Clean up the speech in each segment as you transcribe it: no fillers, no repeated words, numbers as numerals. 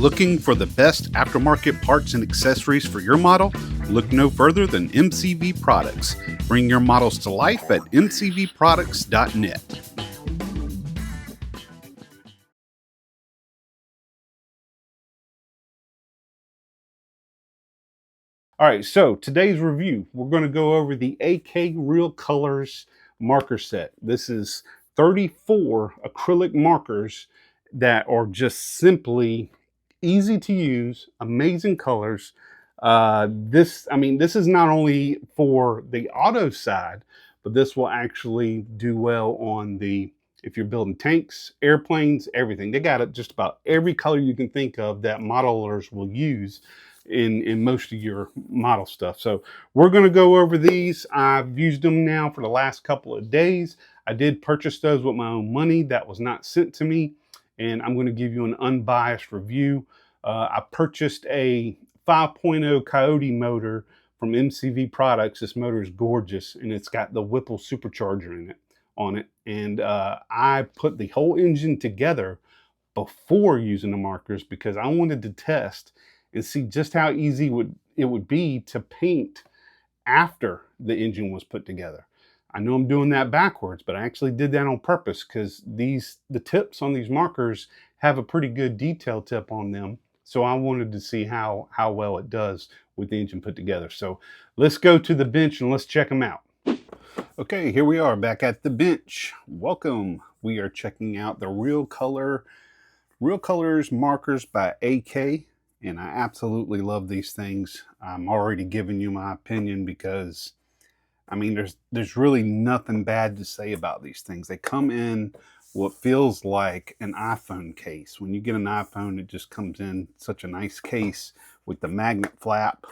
Looking for the best aftermarket parts and accessories for your model? Look no further than MCV Products. Bring your models to life at mcvproducts.net. All right, so today's review, we're going to go over the AK Real Colors marker set. This is 34 acrylic markers that are just simply easy to use, amazing colors. This is not only for the auto side, but this will actually do well on if you're building tanks, airplanes, everything. They got it just about every color you can think of that modelers will use in most of your model stuff. So we're going to go over these. I've used them now for the last couple of days. I did purchase those with my own money. That was not sent to me, and I'm going to give you an unbiased review. I purchased a 5.0 Coyote motor from MCV Products. This motor is gorgeous, and it's got the Whipple supercharger on it. And I put the whole engine together before using the markers because I wanted to test and see just how easy it would be to paint after the engine was put together. I know I'm doing that backwards, but I actually did that on purpose because the tips on these markers have a pretty good detail tip on them. So I wanted to see how well it does with the engine put together. So let's go to the bench and let's check them out. Okay, here we are back at the bench. Welcome. We are checking out the Real Colors markers by AK. And I absolutely love these things. I'm already giving you my opinion because, I mean, there's really nothing bad to say about these things. They come in what feels like an iPhone case. When you get an iPhone, it just comes in such a nice case with the magnet flap.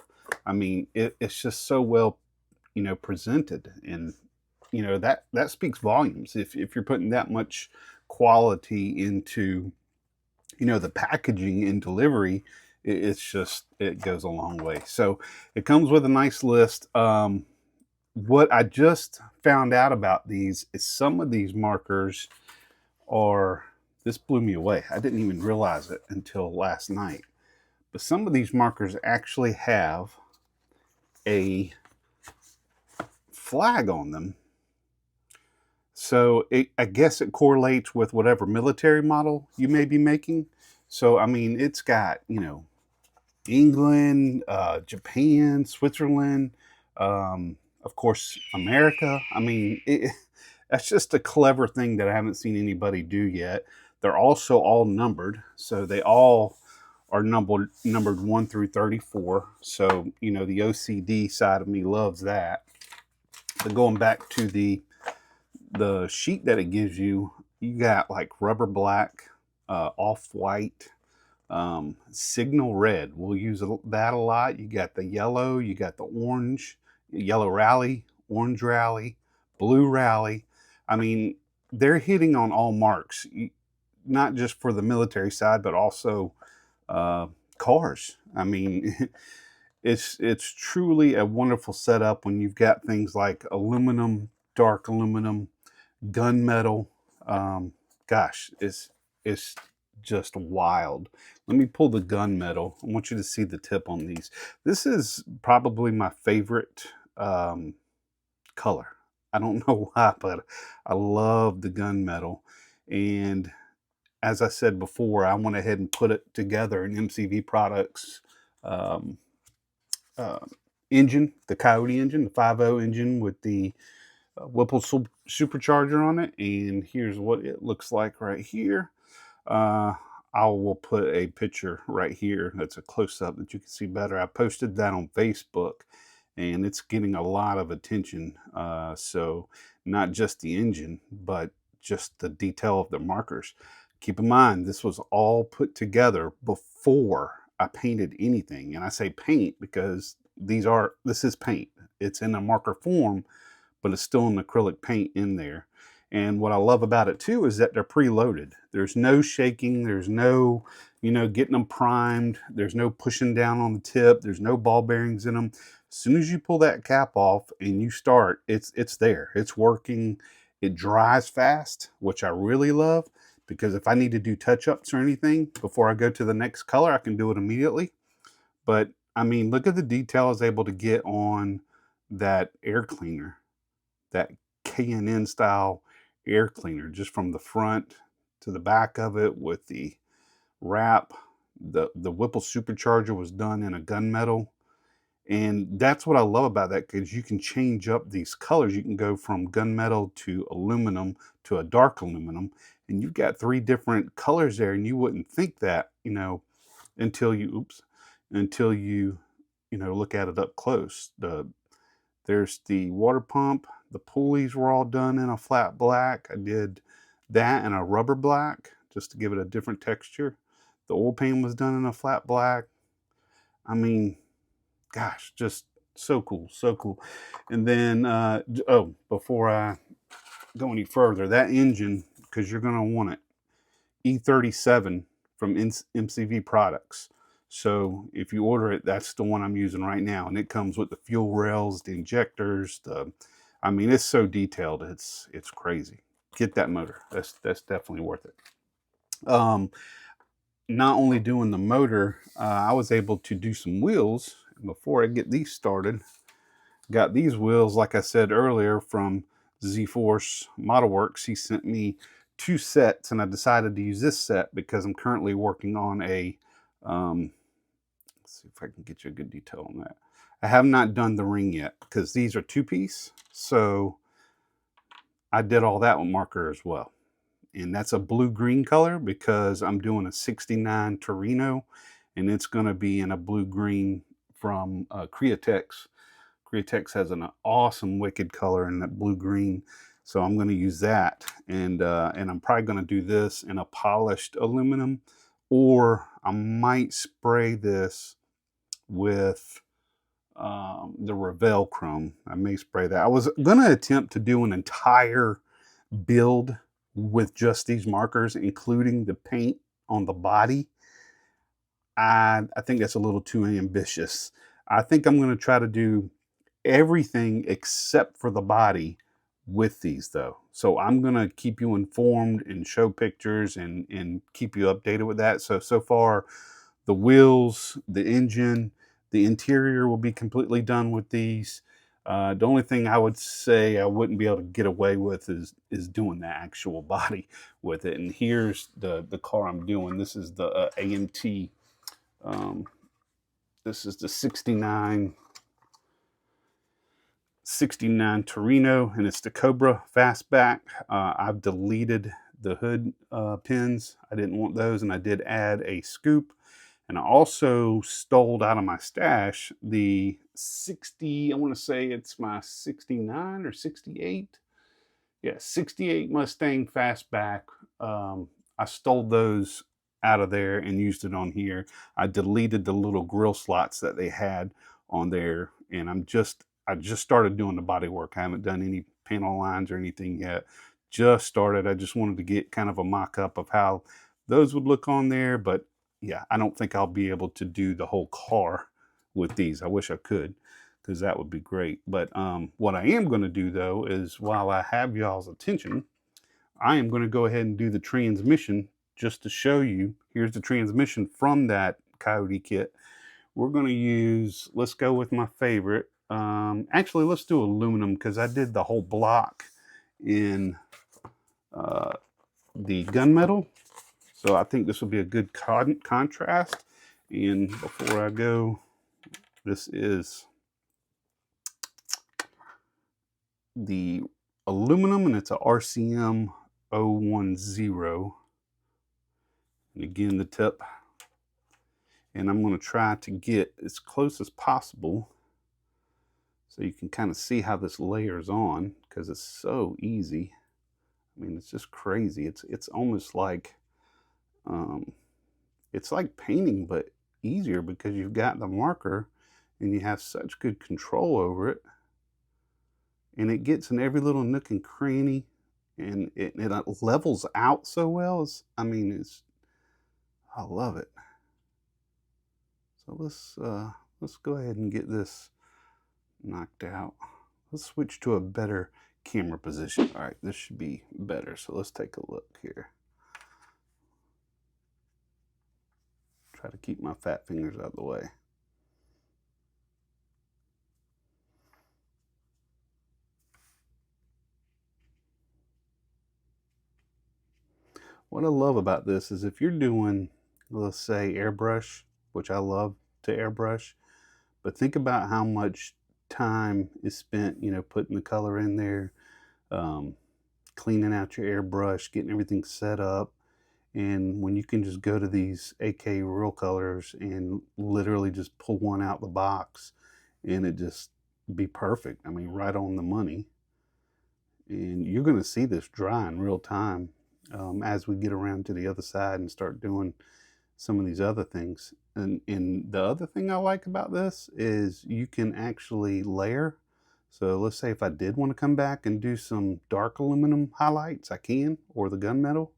I mean, it's just so well, presented. And, that speaks volumes. If you're putting that much quality into, the packaging and delivery, it goes a long way. So it comes with a nice list. What I just found out about these is some of these markers this blew me away. I didn't even realize it until last night. But some of these markers actually have a flag on them. So I guess it correlates with whatever military model you may be making. So, I mean, it's got, England, Japan, Switzerland, of course, America. I mean, that's just a clever thing that I haven't seen anybody do yet. They're also all numbered. So they all are numbered 1 through 34. So, the OCD side of me loves that. But going back to the sheet that it gives you, you got like rubber black, off-white, signal red. We'll use that a lot. You got the yellow, you got the orange, yellow rally, orange rally, blue rally. I mean, they're hitting on all marks, not just for the military side, but also cars. I mean, it's truly a wonderful setup when you've got things like aluminum, dark aluminum, gunmetal. Gosh, it's just wild. Let me pull the gunmetal. I want you to see the tip on these. This is probably my favorite color. I don't know why, but I love the gunmetal. And as I said before, I went ahead and put it together in MCV Products engine, the Coyote engine, the 5.0 engine with the Whipple supercharger on it. And here's what it looks like right here. I will put a picture right here that's a close-up that you can see better. I posted that on Facebook, and it's getting a lot of attention. So not just the engine, but just the detail of the markers. Keep in mind, this was all put together before I painted anything. And I say paint because this is paint. It's in a marker form, but it's still an acrylic paint in there. And what I love about it too is that they're preloaded. There's no shaking. There's no, getting them primed. There's no pushing down on the tip. There's no ball bearings in them. As soon as you pull that cap off and you start, it's there. It's working. It dries fast, which I really love because if I need to do touch-ups or anything before I go to the next color, I can do it immediately. But I mean, look at the detail I was able to get on that air cleaner, that K&N style air cleaner, just from the front to the back of it with the wrap. The Whipple supercharger was done in a gunmetal. And that's what I love about that, because you can change up these colors. You can go from gunmetal to aluminum to a dark aluminum, and you've got 3 different colors there, and you wouldn't think that, you know, until you, until you, you know, look at it up close. There's the water pump. The pulleys were all done in a flat black. I did that in a rubber black just to give it a different texture. The oil pan was done in a flat black. I mean, gosh, just so cool, so cool. And then, oh, before I go any further, that engine, because you're going to want it, E37 from MCV Products. So if you order it, that's the one I'm using right now. And it comes with the fuel rails, the injectors, I mean, it's so detailed, it's crazy. Get that motor. That's definitely worth it. Not only doing the motor, I was able to do some wheels. Before I get these started, got these wheels, like I said earlier, from ZForce Modelworx. He sent me 2 sets, and I decided to use this set because I'm currently working on a, let's see if I can get you a good detail on that. I have not done the ring yet because these are 2-piece. So I did all that with marker as well. And that's a blue-green color because I'm doing a 69 Torino, and it's going to be in a blue-green from Createx. Createx has an awesome wicked color in that blue-green, so I'm going to use that. And I'm probably going to do this in a polished aluminum, or I might spray this with the Revell Chrome. I may spray that. I was going to attempt to do an entire build with just these markers, including the paint on the body. I think that's a little too ambitious. I think I'm going to try to do everything except for the body with these, though. So I'm going to keep you informed and show pictures and keep you updated with that. So far, the wheels, the engine, the interior will be completely done with these. The only thing I would say I wouldn't be able to get away with is doing the actual body with it. And here's the car I'm doing. This is the AMT. This is the 69 Torino, and it's the Cobra Fastback. I've deleted the hood pins. I didn't want those, and I did add a scoop. And I also stole out of my stash the 60, I want to say it's my 69 or 68. Yeah, 68 Mustang Fastback. I stole those out of there and used it on here. I deleted the little grill slots that they had on there, and I just started doing the body work. I haven't done any panel lines or anything yet. Just started. I just wanted to get kind of a mock-up of how those would look on there, but yeah, I don't think I'll be able to do the whole car with these. I wish I could, because that would be great. But what I am going to do, though, is while I have y'all's attention, I am going to go ahead and do the transmission just to show you. Here's the transmission from that Coyote kit. We're going to use, let's go with my favorite. Actually, let's do aluminum, because I did the whole block in the gunmetal. So I think this will be a good contrast. And before I go, this is the aluminum, and it's a RCM 010. And again, the tip. And I'm going to try to get as close as possible so you can kind of see how this layers on, because it's so easy. I mean, it's just crazy. It's almost like it's like painting, but easier, because you've got the marker and you have such good control over it, and it gets in every little nook and cranny, and it levels out so well. I mean, I love it. So let's go ahead and get this knocked out. Let's switch to a better camera position. All right, this should be better. So let's take a look here. Try to keep my fat fingers out of the way. What I love about this is if you're doing, let's say, airbrush, which I love to airbrush, but think about how much time is spent, you know, putting the color in there, cleaning out your airbrush, getting everything set up. And when you can just go to these AK Real Colors and literally just pull one out the box and it just be perfect. I mean, right on the money. And you're going to see this dry in real time as we get around to the other side and start doing some of these other things. And the other thing I like about this is you can actually layer. So let's say if I did want to come back and do some dark aluminum highlights, I can, or the gunmetal.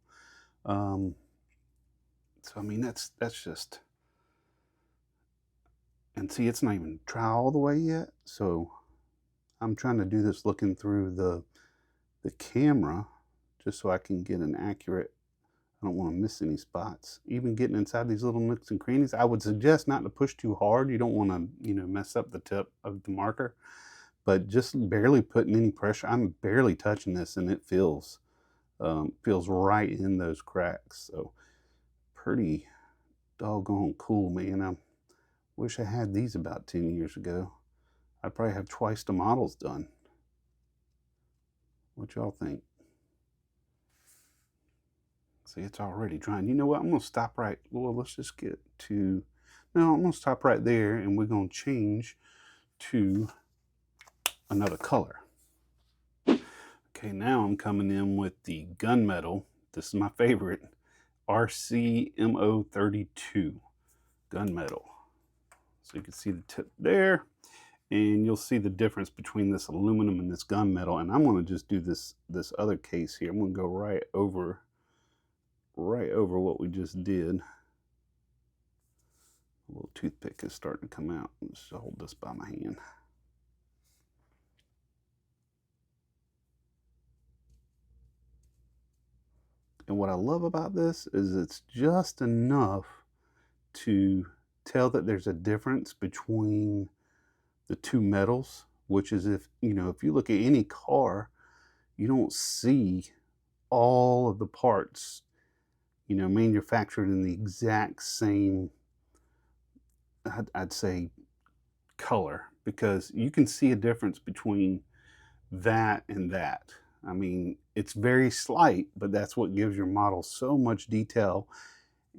So I mean, that's just, and see, it's not even dry all the way yet. So I'm trying to do this looking through the camera just so I can get an accurate, I don't want to miss any spots. Even getting inside these little nooks and crannies, I would suggest not to push too hard. You don't want to, you know, mess up the tip of the marker, but just barely putting any pressure. I'm barely touching this and it feels right in those cracks. So pretty doggone cool, man. I wish I had these about 10 years ago. I'd probably have twice the models done. What y'all think? See, it's already drying. You know what? I'm going to stop right. Well, let's just get to, no, I'm going to stop right there and we're going to change to another color. Okay, now I'm coming in with the gunmetal. This is my favorite, RCMO32 gunmetal. So you can see the tip there, and you'll see the difference between this aluminum and this gunmetal. And I'm going to just do this other case here. I'm going to go right over what we just did. A little toothpick is starting to come out. Let's just hold this by my hand. And what I love about this is it's just enough to tell that there's a difference between the two metals, which is if you look at any car, you don't see all of the parts, manufactured in the exact same, I'd say, color, because you can see a difference between that and that. I mean, it's very slight, but that's what gives your model so much detail.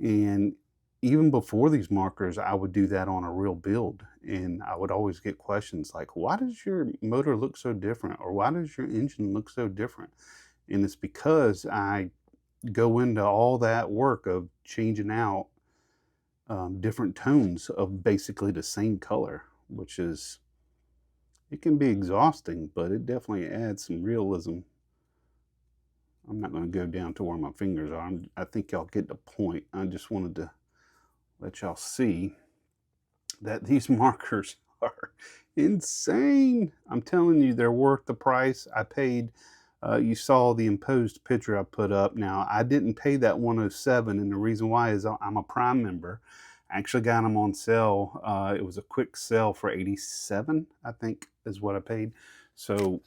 And even before these markers, I would do that on a real build. And I would always get questions like, why does your motor look so different? Or why does your engine look so different? And it's because I go into all that work of changing out different tones of basically the same color, which is, it can be exhausting, but it definitely adds some realism. I'm not going to go down to where my fingers are. I think y'all get the point. I just wanted to let y'all see that these markers are insane. I'm telling you, they're worth the price. I paid, you saw the imposed picture I put up. Now, I didn't pay that 107, and the reason why is I'm a Prime member. I actually got them on sale. It was a quick sale for 87, I think, is what I paid. So,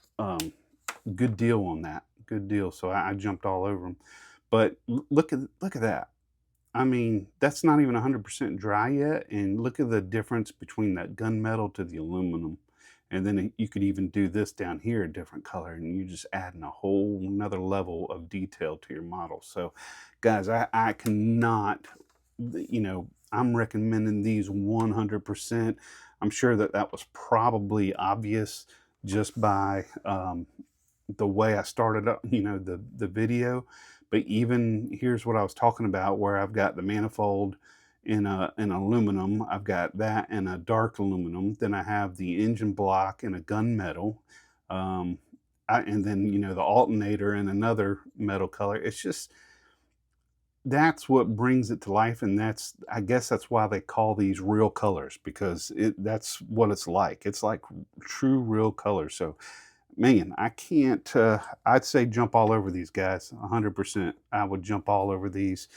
good deal on that. Good deal. So I jumped all over them. But look at that. I mean, that's not even 100% dry yet. And look at the difference between that gunmetal to the aluminum. And then you could even do this down here, a different color, and you're just adding a whole another level of detail to your model. So guys, I cannot, I'm recommending these 100%. I'm sure that was probably obvious just by the way I started up, the video. But even here's what I was talking about, where I've got the manifold in an aluminum, I've got that in a dark aluminum, then I have the engine block in a gunmetal, and then the alternator in another metal color. It's just, that's what brings it to life, and I guess that's why they call these real colors, because that's what it's like. It's like true real color. So man, I can't, I'd say jump all over these guys, 100%. I would jump all over these.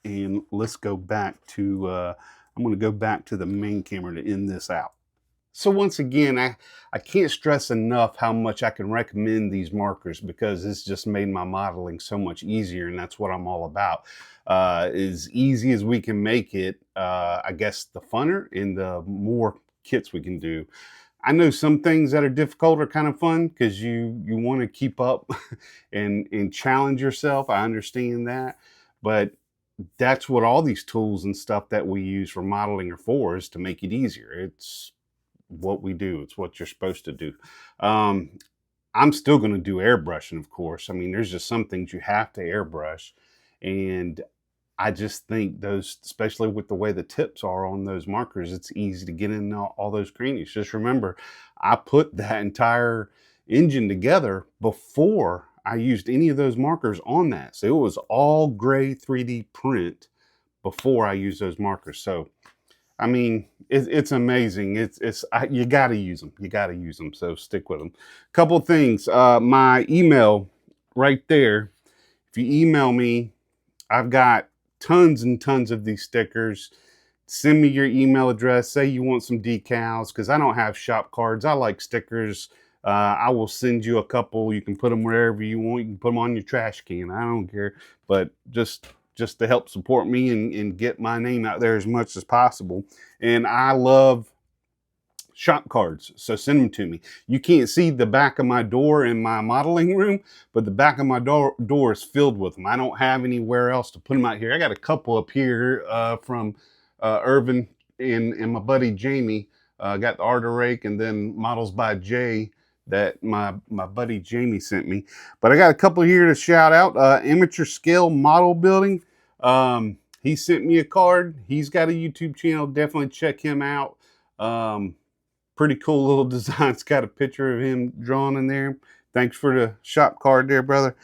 And let's go back to, I'm going to go back to the main camera to end this out. So once again, I can't stress enough how much I can recommend these markers, because it's just made my modeling so much easier, and that's what I'm all about. As easy as we can make it, I guess the funner and the more kits we can do. I know some things that are difficult are kind of fun because you want to keep up and challenge yourself. I understand that, but that's what all these tools and stuff that we use for modeling are for, is to make it easier. It's what we do. It's what you're supposed to do. I'm still going to do airbrushing, of course. I mean, there's just some things you have to airbrush, and I just think those, especially with the way the tips are on those markers, it's easy to get in all those crannies. Just remember, I put that entire engine together before I used any of those markers on that. So it was all gray 3D print before I used those markers. So, I mean, it's amazing. You got to use them. You got to use them. So stick with them. Couple things. My email right there. If you email me, I've got tons and tons of these stickers. Send me your email address. Say you want some decals, because I don't have shop cards. I like stickers. I will send you a couple. You can put them wherever you want. You can put them on your trash can. I don't care. But just to help support me and get my name out there as much as possible. And I love shop cards, so send them to me. You can't see the back of my door in my modeling room, but the back of my door is filled with them. I don't have anywhere else to put them out here. I got a couple up here from Irvin and my buddy Jamie. Got the Art of Rake, and then Models by Jay that my buddy Jamie sent me. But I got a couple here to shout out. Amateur Scale Model Building. He sent me a card. He's got a YouTube channel. Definitely check him out. Pretty cool little design. It's got a picture of him drawn in there. Thanks for the shop card there, brother.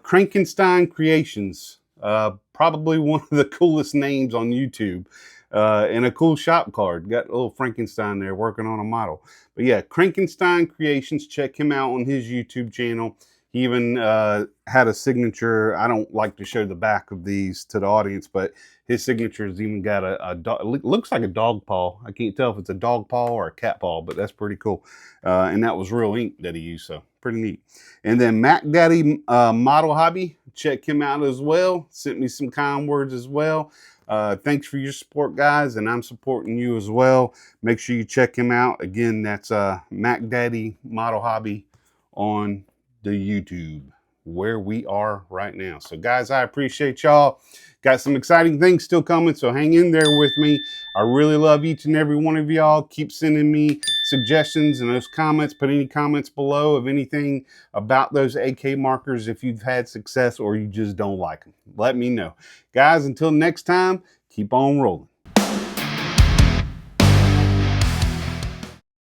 Frankenstein Creations. Probably one of the coolest names on YouTube. And a cool shop card. Got a little Frankenstein there working on a model. But yeah, Frankenstein Creations. Check him out on his YouTube channel. He even had a signature. I don't like to show the back of these to the audience, but his signature has even got a dog. It looks like a dog paw. I can't tell if it's a dog paw or a cat paw, but that's pretty cool. And that was real ink that he used, so pretty neat. And then Mac Daddy Model Hobby. Check him out as well. Sent me some kind words as well. Thanks for your support, guys, and I'm supporting you as well. Make sure you check him out. Again, that's Mac Daddy Model Hobby on the YouTube, where we are right now. So guys, I appreciate y'all. Got some exciting things still coming, so hang in there with me. I really love each and every one of y'all. Keep sending me suggestions and those comments. Put any comments below of anything about those AK markers, if you've had success or you just don't like them. Let me know. Guys, until next time, keep on rolling.